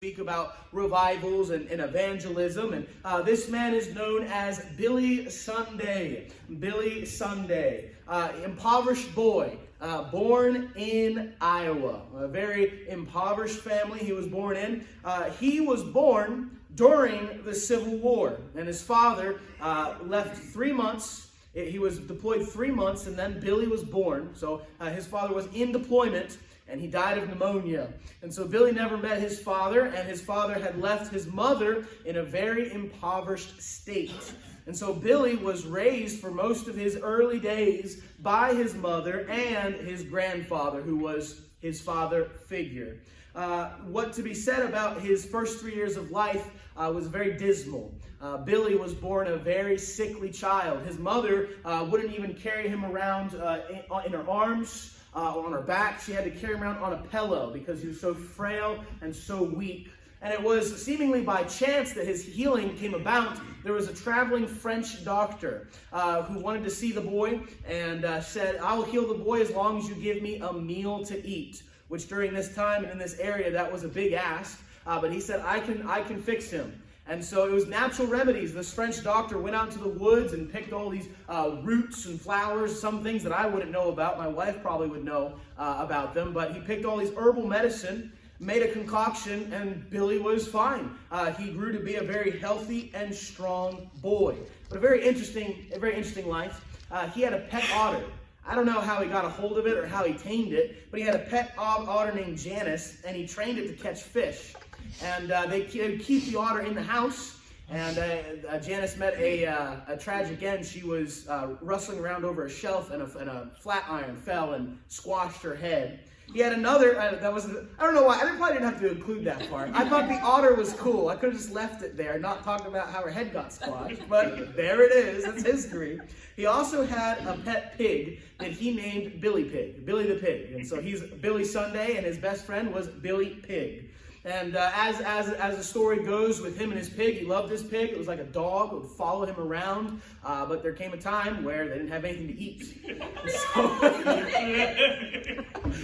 speak about revivals and evangelism. And this man is known as Billy Sunday. Billy Sunday, impoverished boy, born in Iowa, a very impoverished family he was born in. He was born during the Civil War, and his father left 3 months. He was deployed 3 months, and then Billy was born. So his father was in deployment, and he died of pneumonia. And so Billy never met his father, and his father had left his mother in a very impoverished state. And so Billy was raised for most of his early days by his mother and his grandfather, who was his father figure. What to be said about his first 3 years of life was very dismal. Billy was born a very sickly child. His mother wouldn't even carry him around in her arms. On her back. She had to carry him around on a pillow because he was so frail and so weak. And it was seemingly by chance that his healing came about. There was a traveling French doctor who wanted to see the boy and said, "I will heal the boy as long as you give me a meal to eat," which during this time and in this area, that was a big ask. But he said, I can fix him. And so it was natural remedies. This French doctor went out into the woods and picked all these roots and flowers, some things that I wouldn't know about. My wife probably would know about them. But he picked all these herbal medicine, made a concoction, and Billy was fine. He grew to be a very healthy and strong boy. But a very interesting life. He had a pet otter. I don't know how he got a hold of it or how he tamed it, but he had a pet otter named Janice, and he trained it to catch fish. And they keep the otter in the house. And Janice met a tragic end. She was rustling around over a shelf, and a flat iron fell and squashed her head. He had another, I don't know why, I probably didn't have to include that part. I thought the otter was cool. I could have just left it there, not talked about how her head got squashed, but there it is, that's history. He also had a pet pig that he named Billy Pig, Billy the Pig. And so he's Billy Sunday, and his best friend was Billy Pig. And as the story goes with him and his pig, he loved his pig. It was like a dog. It would follow him around. But there came a time where they didn't have anything to eat. So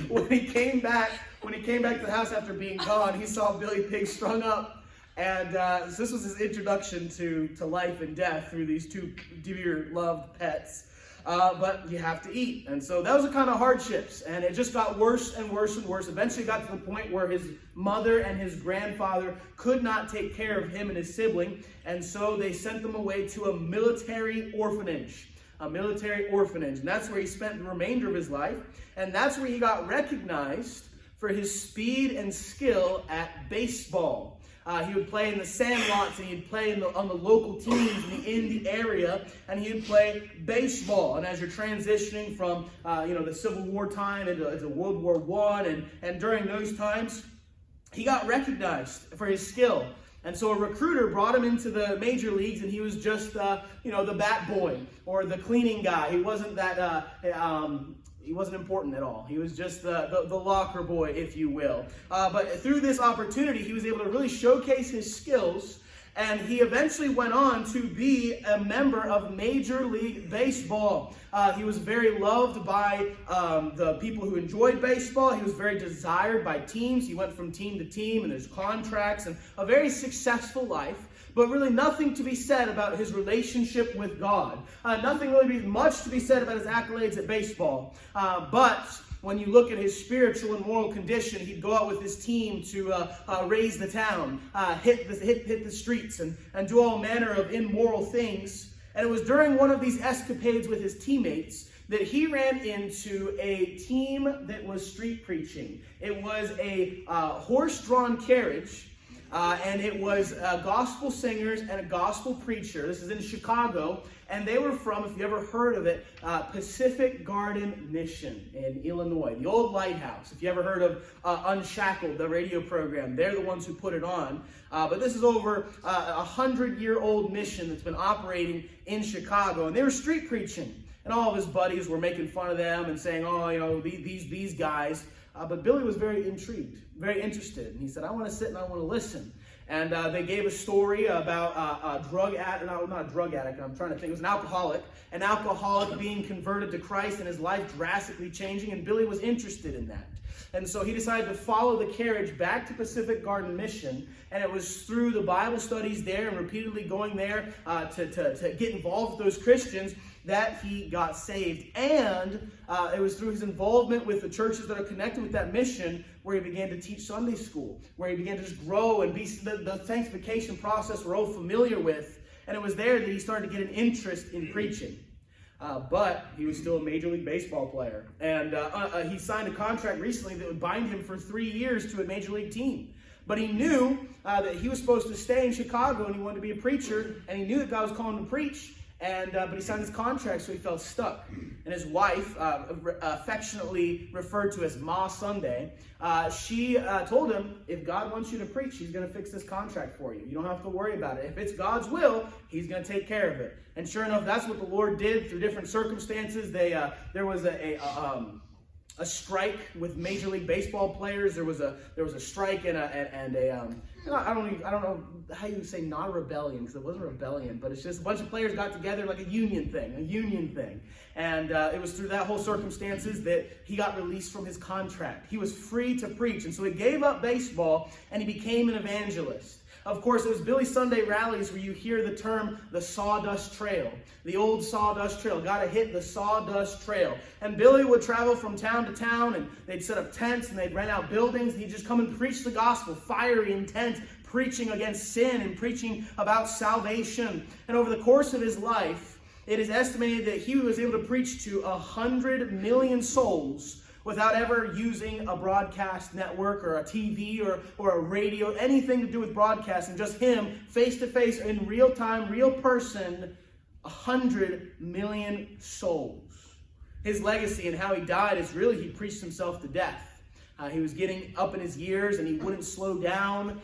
when he came back to the house after being gone, he saw Billy Pig strung up. And so this was his introduction to life and death through these two dear loved pets. But you have to eat. And so that was the kind of hardships. And it just got worse and worse and worse. Eventually it got to the point where his mother and his grandfather could not take care of him and his sibling. And so they sent them away to a military orphanage. A military orphanage. And that's where he spent the remainder of his life. And that's where he got recognized for his speed and skill at baseball. He would play in the sandlots, and he'd play on the local teams in the area, and he would play baseball. And as you're transitioning from the Civil War time into World War I, and during those times, he got recognized for his skill. And so a recruiter brought him into the major leagues, and he was just the bat boy or the cleaning guy. He wasn't that. He wasn't important at all. He was just the locker boy, if you will. But through this opportunity, he was able to really showcase his skills, and he eventually went on to be a member of Major League Baseball. He was very loved by the people who enjoyed baseball. He was very desired by teams. He went from team to team, and there's contracts, and a very successful life. But really nothing to be said about his relationship with God. Nothing really much to be said about his accolades at baseball. But when you look at his spiritual and moral condition, he'd go out with his team to raise the town, hit the streets, and do all manner of immoral things. And it was during one of these escapades with his teammates that he ran into a team that was street preaching. It was a horse-drawn carriage. And it was gospel singers and a gospel preacher. This is in Chicago. And they were from, if you ever heard of it, Pacific Garden Mission in Illinois. The old lighthouse. If you ever heard of Unshackled, the radio program, they're the ones who put it on. But this is over a 100-year-old mission that's been operating in Chicago. And they were street preaching. And all of his buddies were making fun of them and saying, these guys. But Billy was very intrigued, very interested. And he said, I want to sit and I want to listen. And they gave a story about a drug addict, not a drug addict, I'm trying to think, it was an alcoholic being converted to Christ and his life drastically changing. And Billy was interested in that. And so he decided to follow the carriage back to Pacific Garden Mission, and it was through the Bible studies there and repeatedly going there to get involved with those Christians that he got saved. And it was through his involvement with the churches that are connected with that mission where he began to teach Sunday school, where he began to just grow and be the sanctification process we're all familiar with. And it was there that he started to get an interest in preaching. But he was still a Major League Baseball player. And he signed a contract recently that would bind him for 3 years to a Major League team. But he knew that he was supposed to stay in Chicago and he wanted to be a preacher. And he knew that God was calling him to preach. But he signed his contract, so he felt stuck. And his wife, affectionately referred to as Ma Sunday, she told him, if God wants you to preach, he's going to fix this contract for you. You don't have to worry about it. If it's God's will, he's going to take care of it. And sure enough, that's what the Lord did through different circumstances. There was a strike with Major League Baseball players. There was a strike and I don't know how you would say not a rebellion, because it wasn't a rebellion, but it's just a bunch of players got together like a union thing. And it was through that whole circumstances that he got released from his contract. He was free to preach, and so he gave up baseball and he became an evangelist. Of course, it was Billy Sunday rallies where you hear the term the Sawdust Trail, the old Sawdust Trail. Got to hit the Sawdust Trail. And Billy would travel from town to town, and they'd set up tents, and they'd rent out buildings, and he'd just come and preach the gospel, fiery, intense, preaching against sin and preaching about salvation. And over the course of his life, it is estimated that he was able to preach to 100 million souls without ever using a broadcast network or a TV or a radio, anything to do with broadcasting, just him, face-to-face, in real time, real person, 100 million souls. His legacy and how he died is really he preached himself to death. He was getting up in his years and he wouldn't slow down.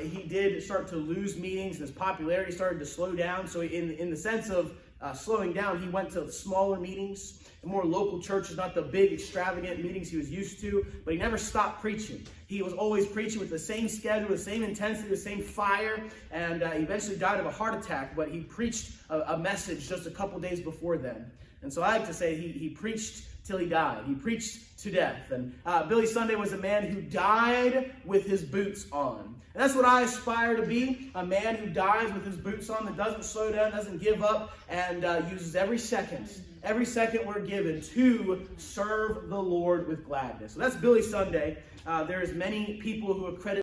He did start to lose meetings and his popularity started to slow down. So in the sense of slowing down, he went to smaller meetings, more local churches, not the big extravagant meetings he was used to, but he never stopped preaching. He was always preaching with the same schedule, the same intensity, the same fire, and he eventually died of a heart attack, but he preached a message just a couple days before then. And so I like to say he preached till he died. He preached to death. And Billy Sunday was a man who died with his boots on. And that's what I aspire to be, a man who dies with his boots on, that doesn't slow down, doesn't give up, and uses every second we're given to serve the Lord with gladness. So that's Billy Sunday. There's many people who accredit